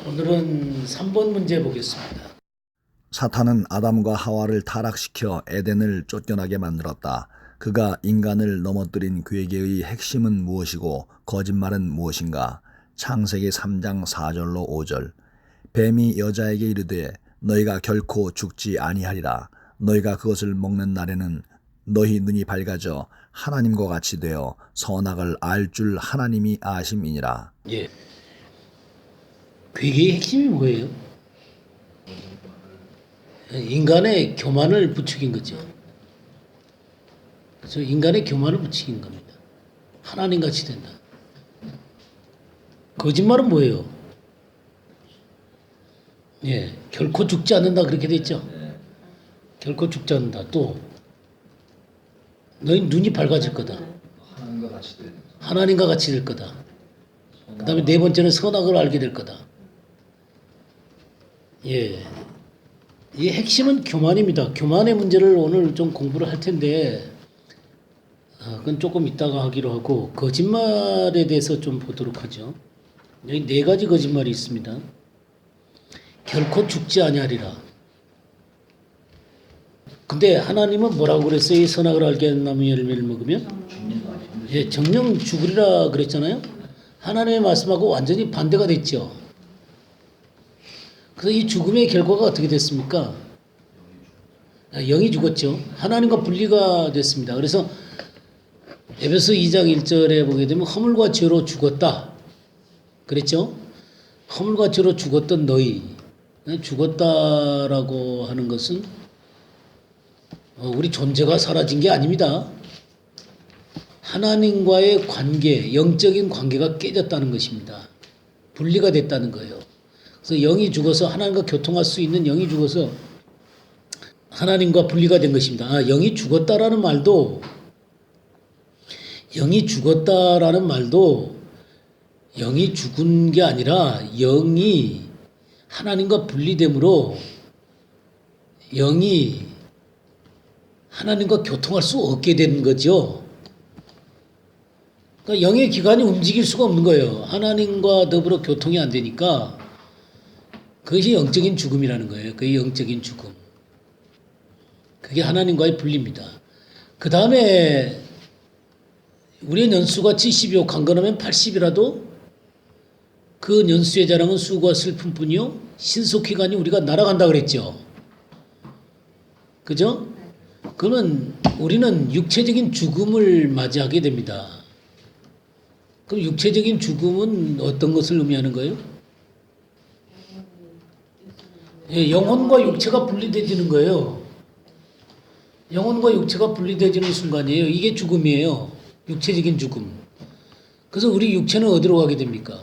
오늘은 3번 문제 보겠습니다. 사탄은 아담과 하와를 타락시켜 에덴을 쫓겨나게 만들었다. 그가 인간을 넘어뜨린 괴계의 핵심은 무엇이고 거짓말은 무엇인가? 창세기 3장 4절로 5절. 뱀이 여자에게 이르되 너희가 결코 죽지 아니하리라. 너희가 그것을 먹는 날에는 너희 눈이 밝아져 하나님과 같이 되어 선악을 알 줄 하나님이 아심이니라. 예. 괴계의 핵심이 뭐예요? 인간의 교만을 부추긴 거죠. 그래서 인간의 교만을 부추긴 겁니다. 하나님 같이 된다. 거짓말은 뭐예요? 예, 결코 죽지 않는다 그렇게 돼 있죠. 결코 죽지 않는다. 또 너희 눈이 밝아질 거다. 하나님과 같이 될 거다. 그 다음에 네 번째는 선악을 알게 될 거다. 예. 이 핵심은 교만입니다. 교만의 문제를 오늘 좀 공부를 할 텐데, 그건 조금 이따가 하기로 하고, 거짓말에 대해서 좀 보도록 하죠. 여기 네 가지 거짓말이 있습니다. 결코 죽지 아니하리라. 근데 하나님은 뭐라고 그랬어요? 이 선악을 알게 하는 나무 열매를 먹으면? 예, 정령 죽으리라 그랬잖아요. 하나님의 말씀하고 완전히 반대가 됐죠. 그래서 이 죽음의 결과가 어떻게 됐습니까? 영이 죽었죠. 하나님과 분리가 됐습니다. 그래서 에베소 2장 1절에 보게 되면 허물과 죄로 죽었다. 그랬죠? 허물과 죄로 죽었던 너희. 죽었다라고 하는 것은 우리 존재가 사라진 게 아닙니다. 하나님과의 관계, 영적인 관계가 깨졌다는 것입니다. 분리가 됐다는 거예요. 그래서 영이 죽어서 하나님과 교통할 수 있는 영이 죽어서 하나님과 분리가 된 것입니다. 영이 죽었다라는 말도 영이 죽은 게 아니라 영이 하나님과 분리됨으로 영이 하나님과 교통할 수 없게 된 거죠. 그러니까 영의 기관이 움직일 수가 없는 거예요. 하나님과 더불어 교통이 안 되니까 그것이 영적인 죽음이라는 거예요. 그게 영적인 죽음. 그게 하나님과의 분리입니다. 그 다음에 우리의 연수가 70이요 강건하면 80이라도 그 연수의 자랑은 수고와 슬픔뿐이요 신속히 가니 우리가 날아간다 그랬죠. 그죠? 그러면 우리는 육체적인 죽음을 맞이하게 됩니다. 그럼 육체적인 죽음은 어떤 것을 의미하는 거예요? 예, 영혼과 육체가 분리되지는 거예요. 영혼과 육체가 분리되지는 순간이에요. 이게 죽음이에요. 육체적인 죽음. 그래서 우리 육체는 어디로 가게 됩니까?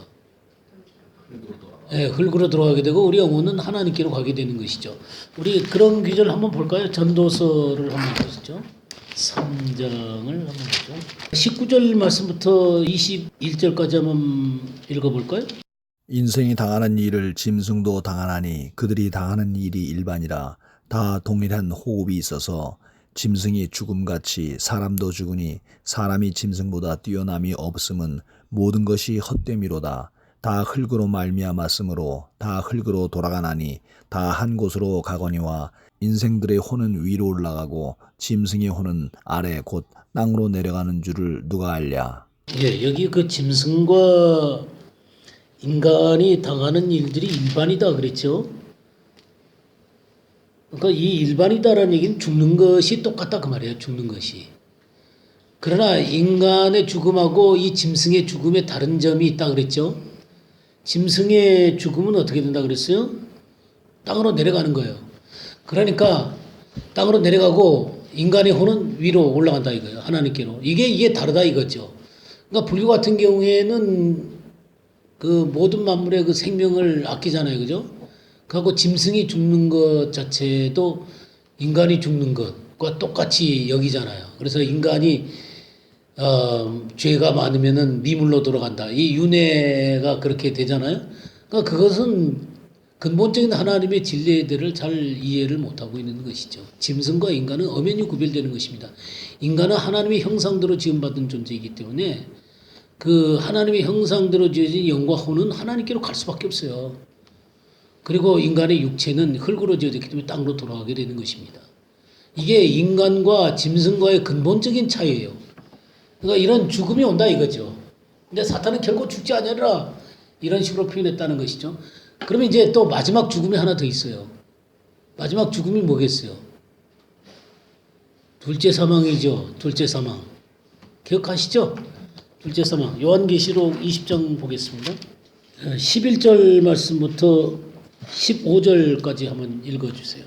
예, 흙으로 들어가게 되고 우리 영혼은 하나님께로 가게 되는 것이죠. 우리 그런 구절 한번 볼까요? 전도서를 한번 보시죠. 3장을 한번 보죠. 19절 말씀부터 21절까지 한번 읽어볼까요? 인생이 당하는 일을 짐승도 당하나니 그들이 당하는 일이 일반이라. 다 동일한 호흡이 있어서 짐승이 죽음같이 사람도 죽으니 사람이 짐승보다 뛰어남이 없음은 모든 것이 헛됨이로다. 다 흙으로 말미암았으므로 다 흙으로 돌아가나니 다 한 곳으로 가거니와 인생들의 혼은 위로 올라가고 짐승의 혼은 아래 곧 땅으로 내려가는 줄을 누가 알랴. 예, 여기 그 짐승과 인간이 당하는 일들이 일반이다 그랬죠. 그러니까 이 일반이다라는 얘기는 죽는 것이 똑같다 그 말이에요. 죽는 것이. 그러나 인간의 죽음하고 이 짐승의 죽음에 다른 점이 있다 그랬죠. 짐승의 죽음은 어떻게 된다 그랬어요? 땅으로 내려가는 거예요. 그러니까 땅으로 내려가고 인간의 혼은 위로 올라간다 이거예요. 하나님께로. 이게 다르다 이거죠. 그러니까 불교 같은 경우에는 그 모든 만물의 그 생명을 아끼잖아요. 그죠? 그리고 짐승이 죽는 것 자체도 인간이 죽는 것과 똑같이 여기잖아요. 그래서 인간이 죄가 많으면은 미물로 돌아간다. 이 윤회가 그렇게 되잖아요. 그러니까 그것은 근본적인 하나님의 진리들을 잘 이해를 못하고 있는 것이죠. 짐승과 인간은 엄연히 구별되는 것입니다. 인간은 하나님의 형상대로 지음받은 존재이기 때문에 그 하나님의 형상대로 지어진 영과 혼은 하나님께로 갈 수밖에 없어요. 그리고 인간의 육체는 흙으로 지어졌기 때문에 땅으로 돌아가게 되는 것입니다. 이게 인간과 짐승과의 근본적인 차이예요. 그러니까 이런 죽음이 온다 이거죠. 근데 사탄은 결코 죽지 아니하리라 이런 식으로 표현했다는 것이죠. 그러면 이제 또 마지막 죽음이 하나 더 있어요. 마지막 죽음이 뭐겠어요? 둘째 사망이죠. 둘째 사망. 기억하시죠? 둘째 사망. 요한계시록 20장 보겠습니다. 11절 말씀부터 15절까지 한번 읽어주세요.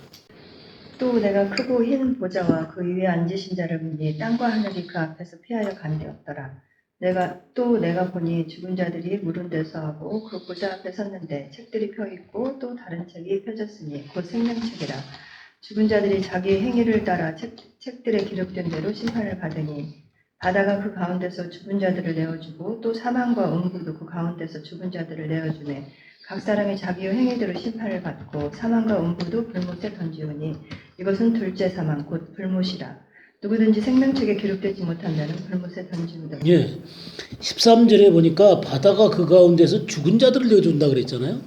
또 내가 크고 흰 보좌와 그 위에 앉으신 자를 보니 땅과 하늘이 그 앞에서 피하여 간되었더라. 내가 보니 죽은 자들이 물은 데서 하고 그 보좌 앞에 섰는데 책들이 펴 있고 또 다른 책이 펴졌으니 곧 생명책이라. 죽은 자들이 자기의 행위를 따라 책들에 기록된 대로 심판을 받으니 바다가 그 가운데서 죽은 자들을 내어주고 또 사망과 음부도 그 가운데서 죽은 자들을 내어주매 각 사람이 자기의 행위대로 심판을 받고 사망과 음부도 불못에 던지오니 이것은 둘째 사망 곧 불못이라. 누구든지 생명책에 기록되지 못한 자는 불못에 던지우다. 예. 13절에 보니까 바다가 그 가운데서 죽은 자들을 내어준다 그랬잖아요.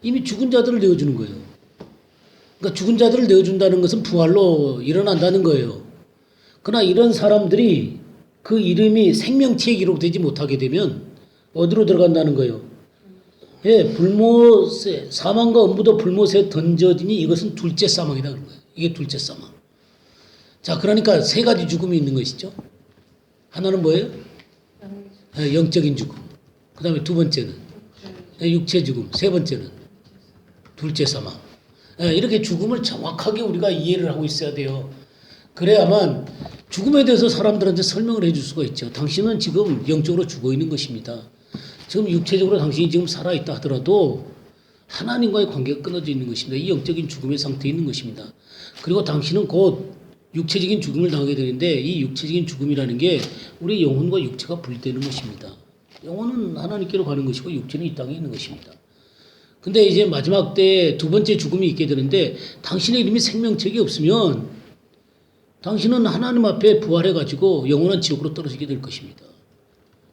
이미 죽은 자들을 내어주는 거예요. 그러니까 죽은 자들을 내어준다는 것은 부활로 일어난다는 거예요. 그러나 이런 사람들이 그 이름이 생명책에 기록되지 못하게 되면 어디로 들어간다는 거예요? 예, 불못에, 사망과 음부도 불못에 던져지니 이것은 둘째 사망이다 그런 거예요. 이게 둘째 사망. 자, 그러니까 세 가지 죽음이 있는 것이죠. 하나는 뭐예요? 예, 영적인 죽음. 그 다음에 두 번째는 육체 죽음. 세 번째는 둘째 사망. 예, 이렇게 죽음을 정확하게 우리가 이해를 하고 있어야 돼요. 그래야만 죽음에 대해서 사람들한테 설명을 해줄 수가 있죠. 당신은 지금 영적으로 죽어 있는 것입니다. 지금 육체적으로 당신이 지금 살아있다 하더라도 하나님과의 관계가 끊어져 있는 것입니다. 이 영적인 죽음의 상태에 있는 것입니다. 그리고 당신은 곧 육체적인 죽음을 당하게 되는데 이 육체적인 죽음이라는 게 우리 영혼과 육체가 분리되는 것입니다. 영혼은 하나님께로 가는 것이고 육체는 이 땅에 있는 것입니다. 근데 이제 마지막 때 두 번째 죽음이 있게 되는데 당신의 이름이 생명책이 없으면 당신은 하나님 앞에 부활해가지고 영원한 지옥으로 떨어지게 될 것입니다.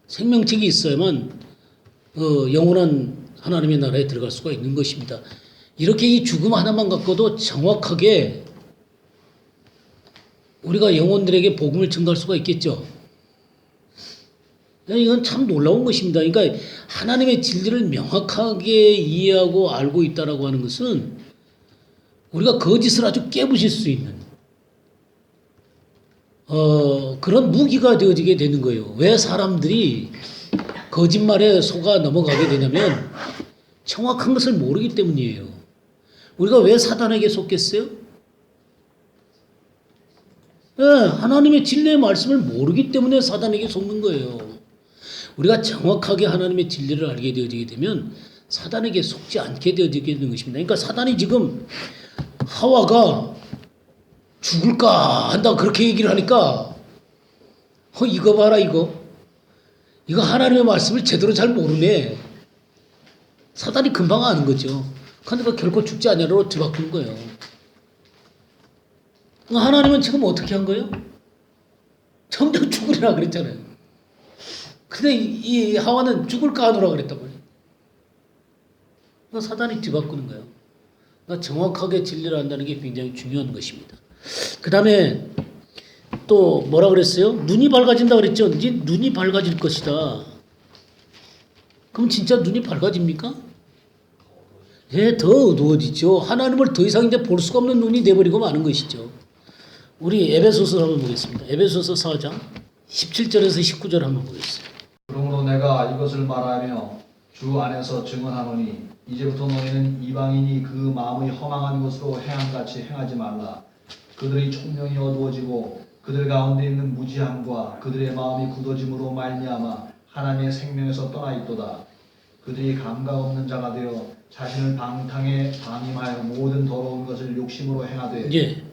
생명책이 있어야만 영원한 하나님의 나라에 들어갈 수가 있는 것입니다. 이렇게 이 죽음 하나만 갖고도 정확하게 우리가 영혼들에게 복음을 전가할 수가 있겠죠. 이건 참 놀라운 것입니다. 그러니까 하나님의 진리를 명확하게 이해하고 알고 있다라고 하는 것은 우리가 거짓을 아주 깨부실 수 있는 그런 무기가 되어지게 되는 거예요. 왜 사람들이 거짓말에 속아 넘어가게 되냐면 정확한 것을 모르기 때문이에요. 우리가 왜 사단에게 속겠어요? 네, 하나님의 진리의 말씀을 모르기 때문에 사단에게 속는 거예요. 우리가 정확하게 하나님의 진리를 알게 되어지게 되면 사단에게 속지 않게 되어지게 되는 것입니다. 그러니까 사단이 지금 하와가 죽을까 한다 그렇게 얘기를 하니까 이거 봐라 이거 하나님의 말씀을 제대로 잘 모르네. 사단이 금방 아는 거죠. 그러니까 결코 죽지 않으려고 뒤바꾸는 거예요. 하나님은 지금 어떻게 한 거예요? 정작 죽으리라 그랬잖아요. 근데 이 하와는 죽을까 하노라 그랬단 말이에요. 그러니까 사단이 뒤바꾸는 거예요. 그러니까 정확하게 진리를 안다는 게 굉장히 중요한 것입니다. 그 다음에 또 뭐라 그랬어요? 눈이 밝아진다 그랬죠. 이제 눈이 밝아질 것이다. 그럼 진짜 눈이 밝아집니까? 예, 더 어두워지죠. 하나님을 더 이상 이제 볼 수가 없는 눈이 돼버리고 마는 것이죠. 우리 에베소서 한번 보겠습니다. 에베소서 4장 17절에서 19절 한번 보겠습니다. 그러므로 내가 이것을 말하며 주 안에서 증언하노니 이제부터 너희는 이방인이 그 마음의 허망한 것으로 행함같이 행하지 말라. 그들의 총명이 어두워지고 그들 가운데 있는 무지함과 그들의 마음이 굳어짐으로 말미암아 하나님의 생명에서 떠나 있도다. 그들이 감각 없는 자가 되어 자신을 방탕에 방임하여 모든 더러운 것을 욕심으로 행하되. 예.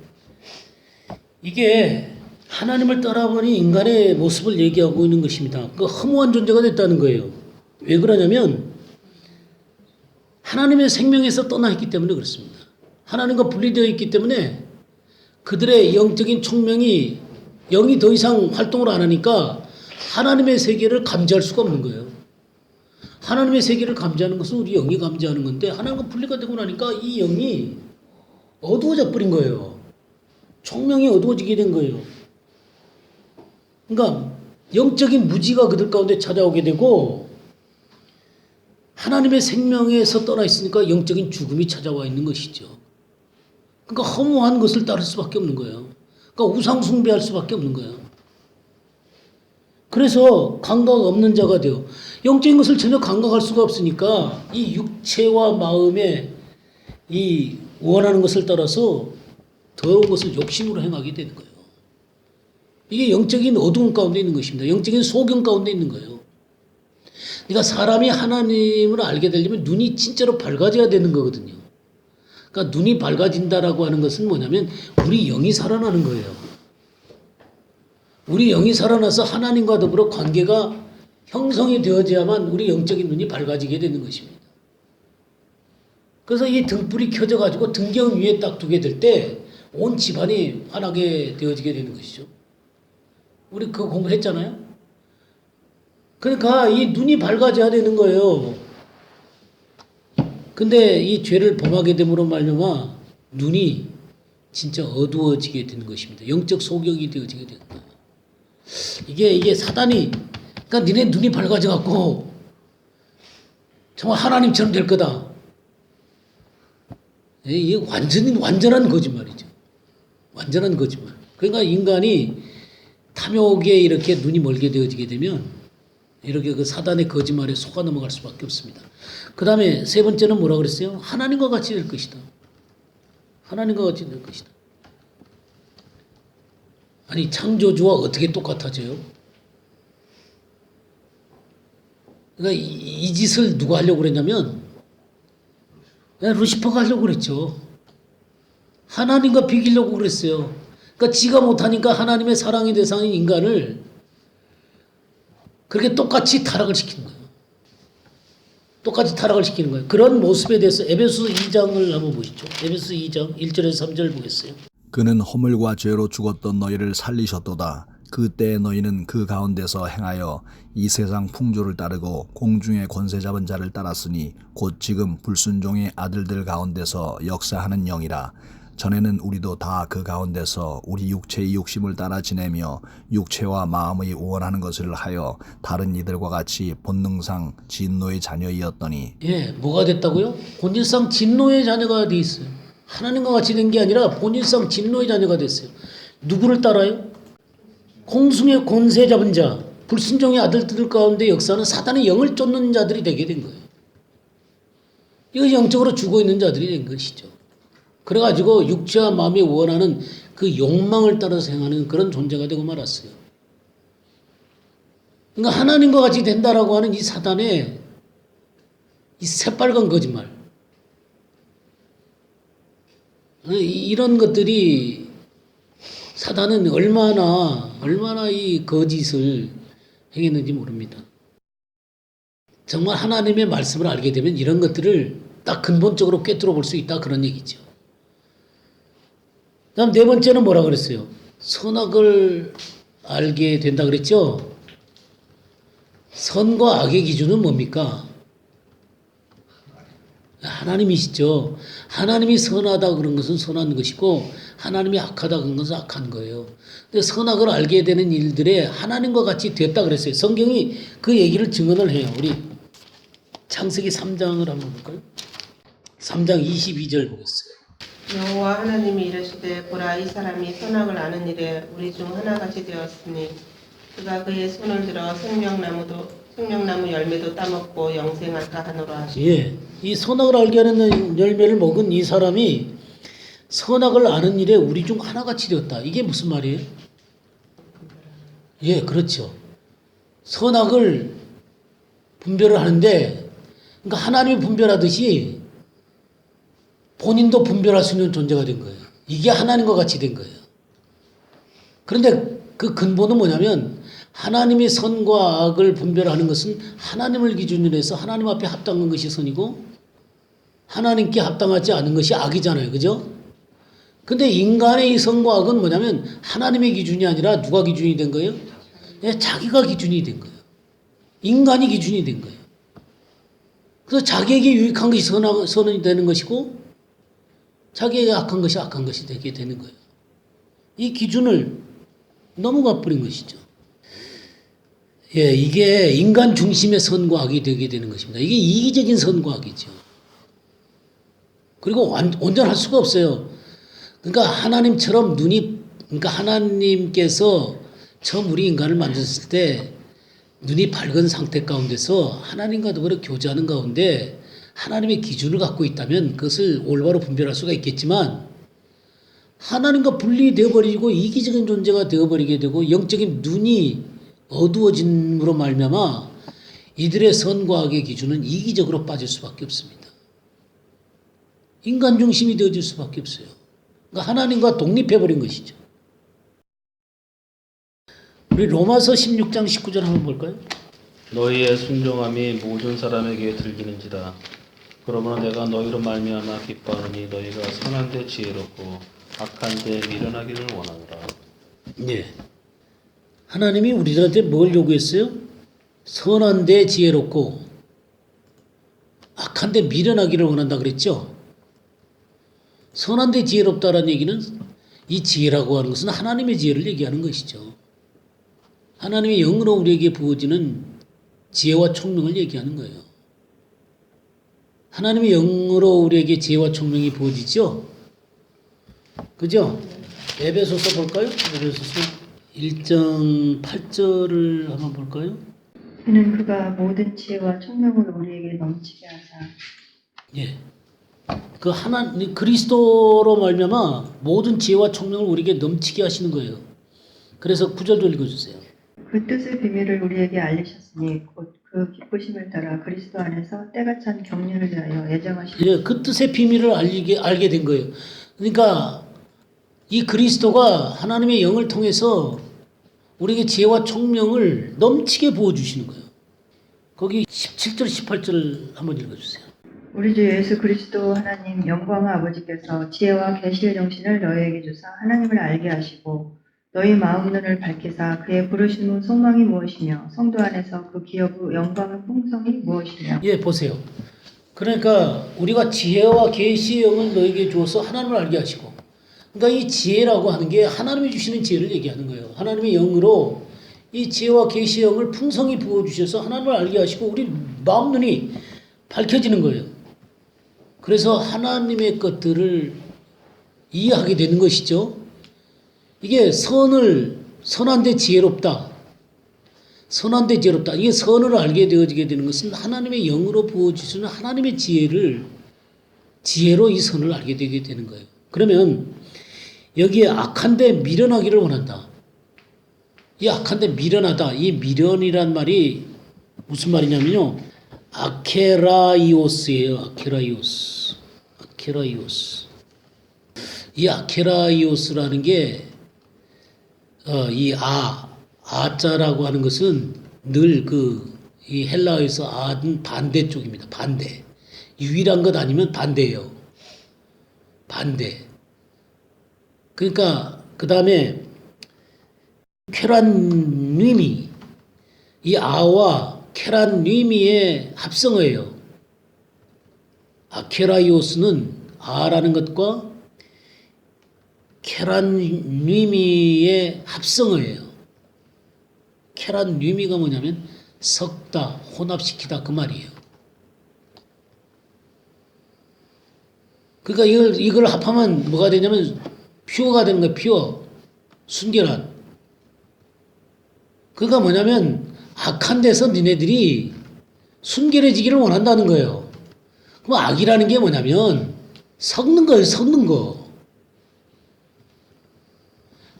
이게 하나님을 떠나보니 인간의 모습을 얘기하고 있는 것입니다. 그 허무한 존재가 됐다는 거예요. 왜 그러냐면 하나님의 생명에서 떠나 있기 때문에 그렇습니다. 하나님과 분리되어 있기 때문에 그들의 영적인 총명이 영이 더 이상 활동을 안 하니까 하나님의 세계를 감지할 수가 없는 거예요. 하나님의 세계를 감지하는 것은 우리 영이 감지하는 건데 하나님과 분리가 되고 나니까 이 영이 어두워져 버린 거예요. 총명이 어두워지게 된 거예요. 그러니까 영적인 무지가 그들 가운데 찾아오게 되고 하나님의 생명에서 떠나 있으니까 영적인 죽음이 찾아와 있는 것이죠. 그러니까 허무한 것을 따를 수밖에 없는 거예요. 그러니까 우상 숭배할 수밖에 없는 거예요. 그래서 감각 없는 자가 돼요. 영적인 것을 전혀 감각할 수가 없으니까 이 육체와 마음의 이 원하는 것을 따라서 더러운 것을 욕심으로 행하게 되는 거예요. 이게 영적인 어두움 가운데 있는 것입니다. 영적인 소경 가운데 있는 거예요. 그러니까 사람이 하나님을 알게 되려면 눈이 진짜로 밝아져야 되는 거거든요. 그러니까 눈이 밝아진다라고 하는 것은 뭐냐면 우리 영이 살아나는 거예요. 우리 영이 살아나서 하나님과 더불어 관계가 형성이 되어져야만 우리 영적인 눈이 밝아지게 되는 것입니다. 그래서 이 등불이 켜져가지고 등경 위에 딱 두게 될 때 온 집안이 환하게 되어지게 되는 것이죠. 우리 그거 공부했잖아요. 그러니까 이 눈이 밝아져야 되는 거예요. 근데 이 죄를 범하게 됨으로 말미암아 눈이 진짜 어두워지게 되는 것입니다. 영적 소경이 되어지게 되는 거예요. 이게 사단이 그러니까 니네 눈이 밝아져 갖고 정말 하나님처럼 될 거다. 이게 완전한 거짓말이죠. 완전한 거짓말. 그러니까 인간이 탐욕에 이렇게 눈이 멀게 되어지게 되면 이렇게 그 사단의 거짓말에 속아 넘어갈 수밖에 없습니다. 그 다음에 세 번째는 뭐라 그랬어요? 하나님과 같이 될 것이다. 하나님과 같이 될 것이다. 아니 창조주와 어떻게 똑같아져요? 그러니까 이 짓을 누가 하려고 그랬냐면 루시퍼가 하려고 그랬죠. 하나님과 비기려고 그랬어요. 그러니까 지가 못하니까 하나님의 사랑의 대상인 인간을 그렇게 똑같이 타락을 시키는 거예요. 똑같이 타락을 시키는 거예요. 그런 모습에 대해서 에베소 2장을 한번 보시죠. 에베소 2장 1절에서 3절 보겠어요. 그는 허물과 죄로 죽었던 너희를 살리셨도다. 그때 너희는 그 가운데서 행하여 이 세상 풍조를 따르고 공중의 권세 잡은 자를 따랐으니 곧 지금 불순종의 아들들 가운데서 역사하는 영이라. 전에는 우리도 다 그 가운데서 우리 육체의 욕심을 따라 지내며 육체와 마음의 원하는 것을 하여 다른 이들과 같이 본능상 진노의 자녀이었더니. 예, 뭐가 됐다고요? 본질상 진노의 자녀가 돼 있어요. 하나님과 같이 된 게 아니라 본질상 진노의 자녀가 됐어요. 누구를 따라요? 공중의 권세 잡은 자, 불순종의 아들들 가운데 역사하는 사단의 영을 쫓는 자들이 되게 된 거예요. 이거 영적으로 죽어 있는 자들이 된 것이죠. 그래가지고 육체와 마음이 원하는 그 욕망을 따라서 행하는 그런 존재가 되고 말았어요. 그러니까 하나님과 같이 된다라고 하는 이 사단의 이 새빨간 거짓말. 이런 것들이 사단은 얼마나 이 거짓을 행했는지 모릅니다. 정말 하나님의 말씀을 알게 되면 이런 것들을 딱 근본적으로 꿰뚫어 볼 수 있다 그런 얘기죠. 다음 네 번째는 뭐라 그랬어요? 선악을 알게 된다 그랬죠? 선과 악의 기준은 뭡니까? 하나님이시죠. 하나님이 선하다 그런 것은 선한 것이고 하나님이 악하다 그런 것은 악한 거예요. 근데 선악을 알게 되는 일들에 하나님과 같이 됐다 그랬어요. 성경이 그 얘기를 증언을 해요. 우리 창세기 3장을 한번 볼까요? 3장 22절 보겠어요. 여호와 하나님이 이르시되 보라 이 사람이 선악을 아는 일에 우리 중 하나같이 되었으니 그가 그의 손을 들어 생명나무 열매도 따먹고 영생할까 하노라 하시고. 예, 이 선악을 알게 하는 열매를 먹은 이 사람이 선악을 아는 일에 우리 중 하나같이 되었다. 이게 무슨 말이에요? 예, 그렇죠. 선악을 분별을 하는데, 그러니까 하나님이 분별하듯이 본인도 분별할 수 있는 존재가 된 거예요. 이게 하나님과 같이 된 거예요. 그런데 그 근본은 뭐냐면 하나님이 선과 악을 분별하는 것은 하나님을 기준으로 해서 하나님 앞에 합당한 것이 선이고 하나님께 합당하지 않은 것이 악이잖아요. 그죠? 근데 인간의 이 선과 악은 뭐냐면 하나님의 기준이 아니라 누가 기준이 된 거예요? 예, 자기가 기준이 된 거예요. 인간이 기준이 된 거예요. 그래서 자기에게 유익한 것이 선언이 되는 것이고 자기에게 악한 것이 되게 되는 거예요. 이 기준을 너무 가버린 것이죠. 예, 이게 인간 중심의 선과 악이 되게 되는 것입니다. 이게 이기적인 선과 악이죠. 그리고 온전할 수가 없어요. 그러니까 하나님처럼 그러니까 하나님께서 처음 우리 인간을 만드셨을 때 눈이 밝은 상태 가운데서 하나님과 더불어 교제하는 가운데 하나님의 기준을 갖고 있다면 그것을 올바로 분별할 수가 있겠지만 하나님과 분리되어 버리고 이기적인 존재가 되어버리게 되고 영적인 눈이 어두워짐으로 말미암아 이들의 선과 악의 기준은 이기적으로 빠질 수밖에 없습니다. 인간 중심이 되어질 수밖에 없어요. 그러니까 하나님과 독립해버린 것이죠. 우리 로마서 16장 19절 한번 볼까요? 너희의 순종함이 모든 사람에게 들리는지라. 그러므로 내가 너희로 말미암아 기뻐하노니 너희가 선한 데 지혜롭고 악한 데 미련하기를 원하노라. 네. 하나님이 우리들한테 뭘 요구했어요? 선한 데 지혜롭고 악한 데 미련하기를 원한다 그랬죠? 선한 데 지혜롭다라는 얘기는 이 지혜라고 하는 것은 하나님의 지혜를 얘기하는 것이죠. 하나님의 영으로 우리에게 부어지는 지혜와 총명을 얘기하는 거예요. 하나님의 영으로 우리에게 지혜와 총명이 부어지죠? 그죠? 에베소서 볼까요? 에베소서 1장 8절을 한번 볼까요? 이는 그가 모든 지혜와 총명을 우리에게 넘치게 하사 예. 그 하나님 그리스도로 말미암아 모든 지혜와 총명을 우리에게 넘치게 하시는 거예요. 그래서 9절도 읽어주세요. 그 뜻의 비밀을 우리에게 알리셨으니 곧 그 기쁘심을 따라 그리스도 안에서 때가 찬 경륜을 위하여 예정하신 예, 그 뜻의 비밀을 알게 된 거예요. 그러니까 이 그리스도가 하나님의 영을 통해서 우리에게 지혜와 총명을 넘치게 부어주시는 거예요. 거기 17절, 18절 한번 읽어주세요. 우리 주 예수 그리스도 하나님 영광의 아버지께서 지혜와 계시의 정신을 너희에게 주사 하나님을 알게 하시고 너희 마음 눈을 밝히사 그의 부르심의 소망이 무엇이며 성도 안에서 그 기업의 영광의 풍성이 무엇이며 예, 보세요. 그러니까 우리가 지혜와 계시의 영을 너에게 주어서 하나님을 알게 하시고 그러니까 이 지혜라고 하는 게 하나님이 주시는 지혜를 얘기하는 거예요. 하나님의 영으로 이 지혜와 계시의 영을 풍성히 부어주셔서 하나님을 알게 하시고 우리 마음 눈이 밝혀지는 거예요. 그래서 하나님의 것들을 이해하게 되는 것이죠. 이게 선한데 지혜롭다. 선한데 지혜롭다. 이게 선을 알게 되어지게 되는 것은 하나님의 영으로 부어주시는 하나님의 지혜로 이 선을 알게 되게 되는 거예요. 그러면 여기에 악한데 미련하기를 원한다. 이 악한데 미련하다. 이 미련이란 말이 무슨 말이냐면요. 아케라이오스예요. 아케라이오스. 이 아케라이오스라는 게 이 아자라고 하는 것은 늘 이 헬라어에서 아는 반대 쪽입니다. 반대. 유일한 것 아니면 반대예요. 반대. 그러니까 그 다음에 케란뉘미 이 아와 케란뉘미의 합성어예요. 아케라이오스는 아라는 것과 케란뉘미의 합성어예요. 케란뉘미가 뭐냐면 섞다, 혼합시키다 그 말이에요. 그러니까 이걸 합하면 뭐가 되냐면 퓨어가 되는 거예요. 퓨어. 순결한. 그러니까 뭐냐면 악한 데서 니네들이 순결해지기를 원한다는 거예요. 그럼 악이라는 게 뭐냐면 섞는 거예요. 섞는 거.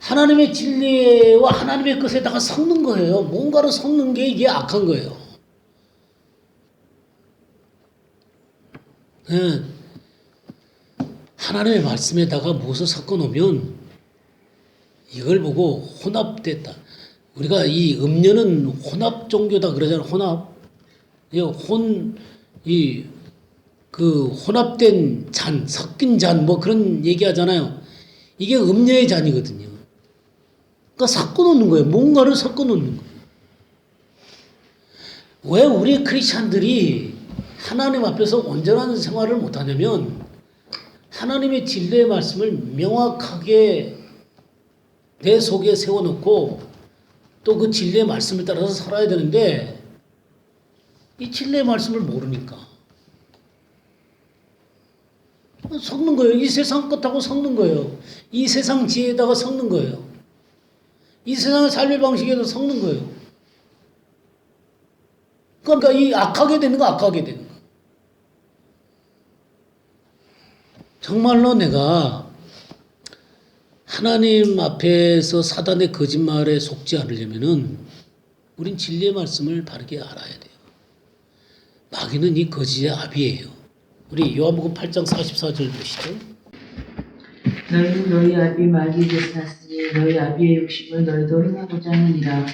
하나님의 진리와 하나님의 것에다가 섞는 거예요. 뭔가로 섞는 게 이게 악한 거예요. 네. 하나님의 말씀에다가 무엇을 섞어 놓으면 이걸 보고 혼합됐다. 우리가 이 음료는 혼합 종교다 그러잖아요. 혼합. 혼합된 잔, 섞인 잔, 뭐 그런 얘기 하잖아요. 이게 음료의 잔이거든요. 그러니까 섞어 놓는 거예요. 뭔가를 섞어 놓는 거예요. 왜 우리 크리스찬들이 하나님 앞에서 온전한 생활을 못하냐면 하나님의 진리의 말씀을 명확하게 내 속에 세워놓고 또 그 진리의 말씀을 따라서 살아야 되는데 이 진리의 말씀을 모르니까 섞는 거예요. 이 세상 것하고 섞는 거예요. 이 세상 지혜에다가 섞는 거예요. 이 세상의 삶의 방식에도 섞는 거예요. 그러니까 이 악하게 되는 거 악하게 되는 거. 정말로 내가 하나님 앞에서 사단의 거짓말에 속지 않으려면은 우린 진리의 말씀을 바르게 알아야 돼요. 마귀는 이 거짓의 아비예요. 우리 요한복음 8장 44절 보시죠. 너희는 너희 아비 마귀에게서 났으니 너희 아비의 욕심을 너희도 행하고자 하느니라.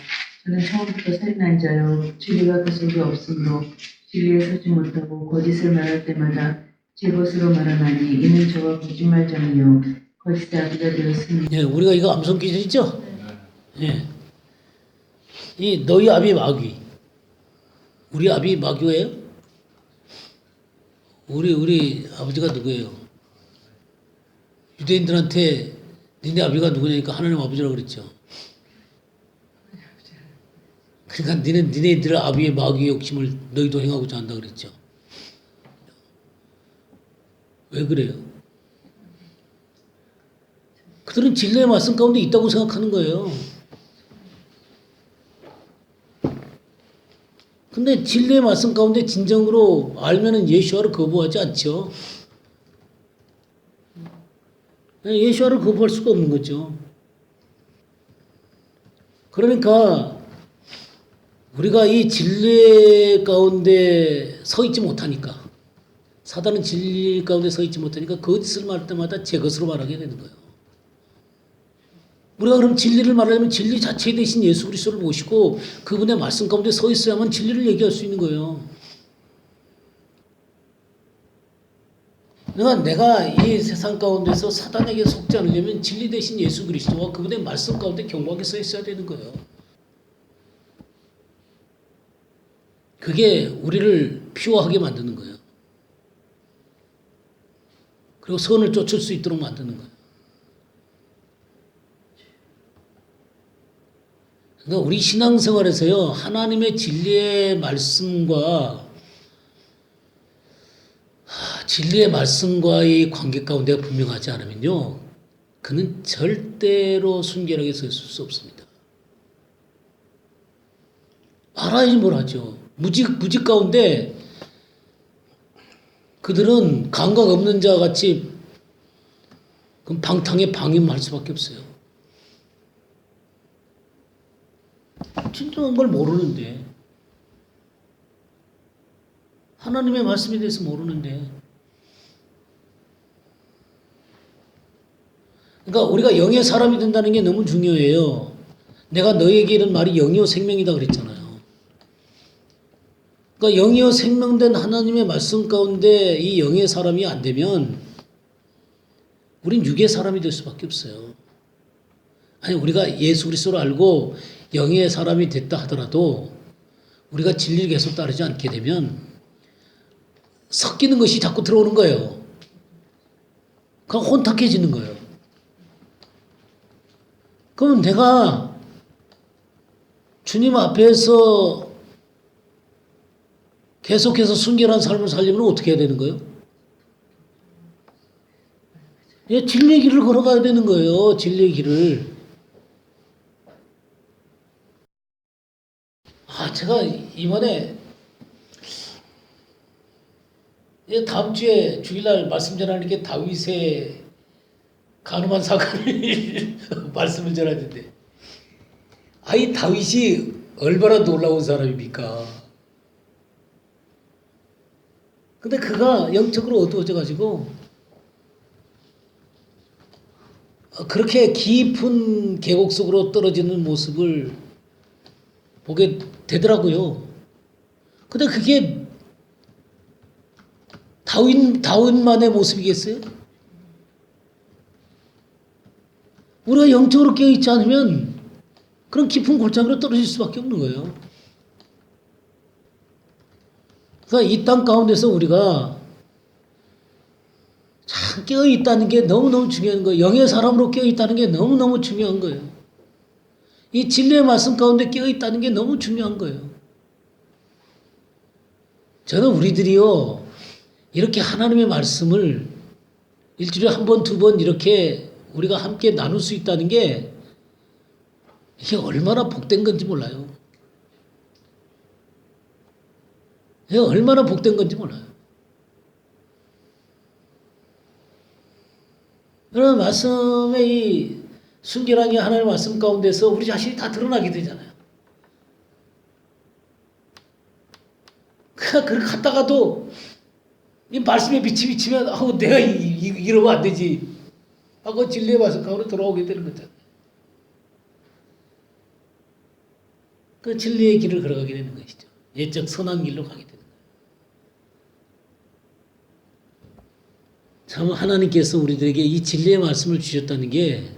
저는 처음부터 살인한 자요 진리가 그 속에 없으므로 진리에 서지 못하고 거짓을 말할 때마다 제 것으로 말하나니 이는 저가 거짓말장이요 거짓의 아비가 되었으니. 예, 우리가 이거 암송 기준이죠? 예. 이 너희 아비 마귀. 우리 아비 마귀예요? 우리 아버지가 누구예요? 유대인들한테 니네 아비가 누구냐니까 하나님 아버지라고 그랬죠. 그러니까 니네들 아비의 마귀의 욕심을 너희도 행하고자 한다 그랬죠. 왜 그래요? 그들은 진리의 말씀 가운데 있다고 생각하는 거예요. 근데 진리의 말씀 가운데 진정으로 알면은 예수와를 거부하지 않죠. 예수와를 거부할 수가 없는 거죠. 그러니까 우리가 이 진리 가운데 서 있지 못하니까, 사단은 진리 가운데 서 있지 못하니까 거짓을 말할 때마다 제 것으로 말하게 되는 거예요. 우리가 그럼 진리를 말하려면 진리 자체 대신 예수 그리스도를 모시고 그분의 말씀 가운데 서 있어야만 진리를 얘기할 수 있는 거예요. 그러니까 내가 이 세상 가운데서 사단에게 속지 않으려면 진리 대신 예수 그리스도와 그분의 말씀 가운데 견고하게 서 있어야 되는 거예요. 그게 우리를 피오하게 만드는 거예요. 그리고 선을 쫓을 수 있도록 만드는 거예요. 그러니까 우리 신앙생활에서요, 하나님의 진리의 말씀과의 관계 가운데 분명하지 않으면요, 그는 절대로 순결하게 서 있을 수 없습니다. 알아야지 뭘 하죠. 무직 가운데 그들은 감각 없는 자 같이 그럼 방탕에 방임할 수밖에 없어요. 진정한 걸 모르는데, 하나님의 말씀에 대해서 모르는데, 그러니까 우리가 영의 사람이 된다는 게 너무 중요해요. 내가 너에게 이런 말이 영이요 생명이다 그랬잖아요. 그러니까 영이요 생명된 하나님의 말씀 가운데 이 영의 사람이 안 되면 우린 육의 사람이 될 수밖에 없어요. 아니, 우리가 예수 그리스도를 알고 영의 사람이 됐다 하더라도 우리가 진리를 계속 따르지 않게 되면 섞이는 것이 자꾸 들어오는 거예요. 그럼 혼탁해지는 거예요. 그럼 내가 주님 앞에서 계속해서 순결한 삶을 살려면 어떻게 해야 되는 거예요? 예, 진리의 길을 걸어가야 되는 거예요. 진리의 길을. 제가 이번에 다음 주에 주일날 말씀 전하는 게 다윗의 간음한 사건을 말씀을 전하는데, 이 다윗이 얼마나 놀라운 사람입니까? 근데 그가 영적으로 어두워져가지고 그렇게 깊은 계곡 속으로 떨어지는 모습을 보게 되더라고요. 근데 그게 다윗만의 모습이겠어요? 우리가 영적으로 깨어있지 않으면 그런 깊은 골짜기로 떨어질 수밖에 없는 거예요. 그러니까 이 땅 가운데서 우리가 참 깨어있다는 게 너무너무 중요한 거예요. 영의 사람으로 깨어있다는 게 너무너무 중요한 거예요. 이 진리의 말씀 가운데 깨어있다는 게 너무 중요한 거예요. 저는 우리들이요, 이렇게 하나님의 말씀을 일주일에 한 번, 두 번 이렇게 우리가 함께 나눌 수 있다는 게 이게 얼마나 복된 건지 몰라요. 이게 얼마나 복된 건지 몰라요. 그런 말씀의 이 순결한 이 하나님의 말씀 가운데서 우리 자신이 다 드러나게 되잖아요. 그렇게 갔다가도 이 말씀에 빛이 비치면 내가 이러면 안 되지 하고 진리의 말씀 가운데 돌아오게 되는 거잖아요. 그 진리의 길을 걸어가게 되는 것이죠. 예적 선한 길로 가게 되는 거예요. 참 하나님께서 우리들에게 이 진리의 말씀을 주셨다는 게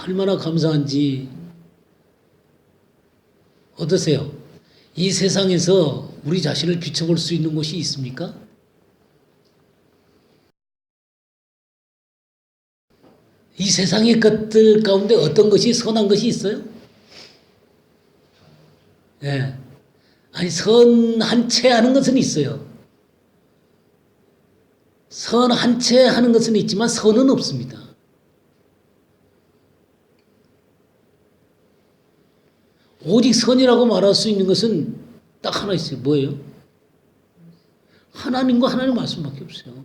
얼마나 감사한지. 어떠세요? 이 세상에서 우리 자신을 비춰볼 수 있는 곳이 있습니까? 이 세상의 것들 가운데 어떤 것이 선한 것이 있어요? 예. 아니, 선한 채 하는 것은 있어요. 선한 채 하는 것은 있지만 선은 없습니다. 오직 선이라고 말할 수 있는 것은 딱 하나 있어요. 뭐예요? 하나님과 하나님 말씀밖에 없어요.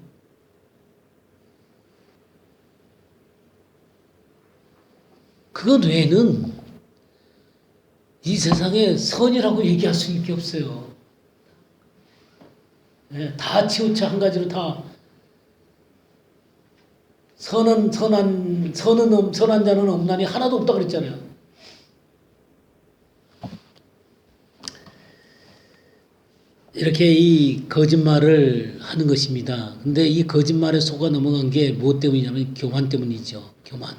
그것 외에는 이 세상에 선이라고 얘기할 수 있는 게 없어요. 네, 다 치우쳐 한 가지로 다 선한 자는 없나니 하나도 없다 그랬잖아요. 이렇게 이 거짓말을 하는 것입니다. 근데 이 거짓말에 속아 넘어간 게 무엇 때문이냐면 교만 때문이죠. 교만.